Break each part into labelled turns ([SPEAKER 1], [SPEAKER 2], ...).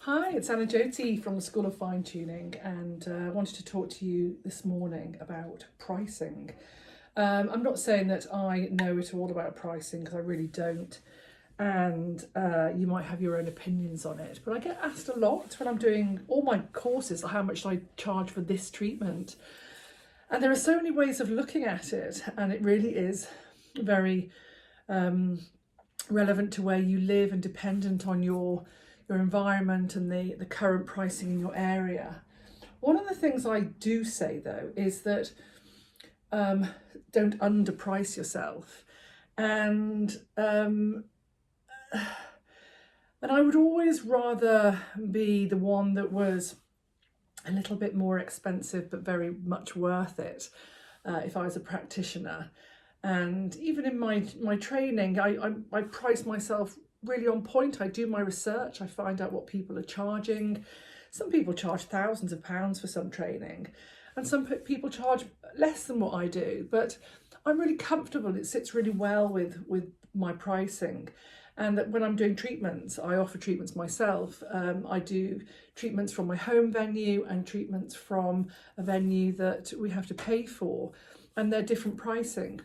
[SPEAKER 1] Hi, it's Anna Jyoti from the School of Fine Tuning, and I wanted to talk to you this morning about pricing. I'm not saying that I know it all about pricing because I really don't, and you might have your own opinions on it, but I get asked a lot when I'm doing all my courses how much I charge for this treatment. And there are so many ways of looking at it, and it really is very relevant to where you live and dependent on your environment and the current pricing in your area. One of the things I do say though is that don't underprice yourself, and I would always rather be the one that was a little bit more expensive but very much worth it if I was a practitioner. And even in my training, I price myself really on point. I do my research, I find out what people are charging. Some people charge thousands of pounds for some training, and some people charge less than what I do, but I'm really comfortable. It sits really well with my pricing. And that when I'm doing treatments, I offer treatments myself. I do treatments from my home venue and treatments from a venue that we have to pay for, and they're different pricing.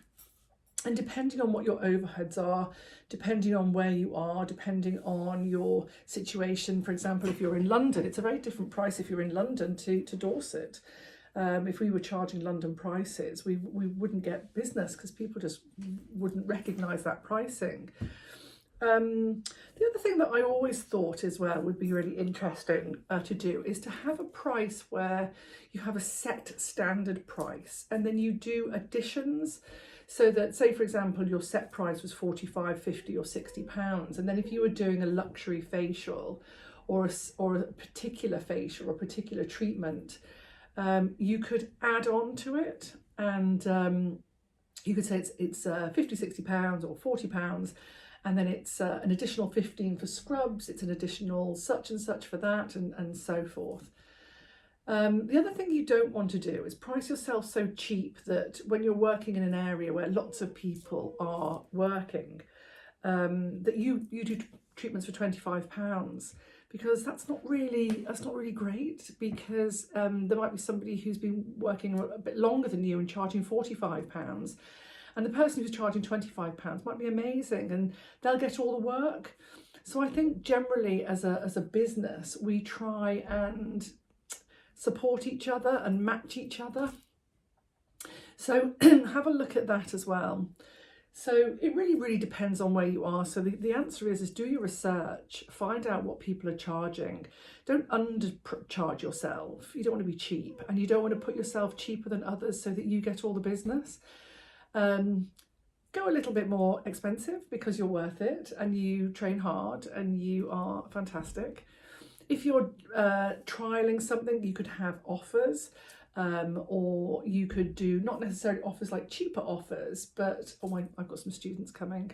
[SPEAKER 1] And depending on what your overheads are, depending on where you are, depending on your situation, for example, if you're in London, it's a very different price if you're in London to Dorset. If we were charging London prices, we wouldn't get business because people just wouldn't recognise that pricing. The other thing that I always thought as well would be really interesting to do is to have a price where you have a set standard price and then you do additions. So that, say for example, your set price was 45, 50 or 60 pounds, and then if you were doing a luxury facial or a particular facial or a particular treatment, you could add on to it, and you could say it's 50, 60 pounds or 40 pounds, and then it's an additional 15 for scrubs, it's an additional such and such for that, and so forth. The other thing you don't want to do is price yourself so cheap that when you're working in an area where lots of people are working, that you do treatments for £25, because that's not really great, because there might be somebody who's been working a bit longer than you and charging £45, and the person who's charging £25 might be amazing and they'll get all the work. So I think generally as a business, we try and support each other and match each other. So have a look at that as well. So it really depends on where you are. So the answer is do your research, find out what people are charging. Don't undercharge yourself. You don't want to be cheap, and you don't want to put yourself cheaper than others so that you get all the business. Go a little bit more expensive because you're worth it and you train hard and you are fantastic. If you're trialing something, you could have offers, or you could do not necessarily offers like cheaper offers, but I've got some students coming.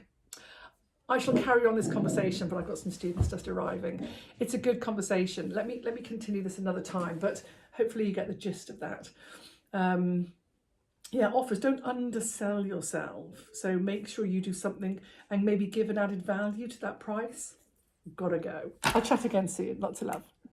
[SPEAKER 1] I shall carry on this conversation, but I've got some students just arriving. It's a good conversation. Let me continue this another time, but hopefully you get the gist of that. Yeah, offers, don't undersell yourself. So make sure you do something and maybe give an added value to that price. Gotta go. I'll chat again soon. Lots of love.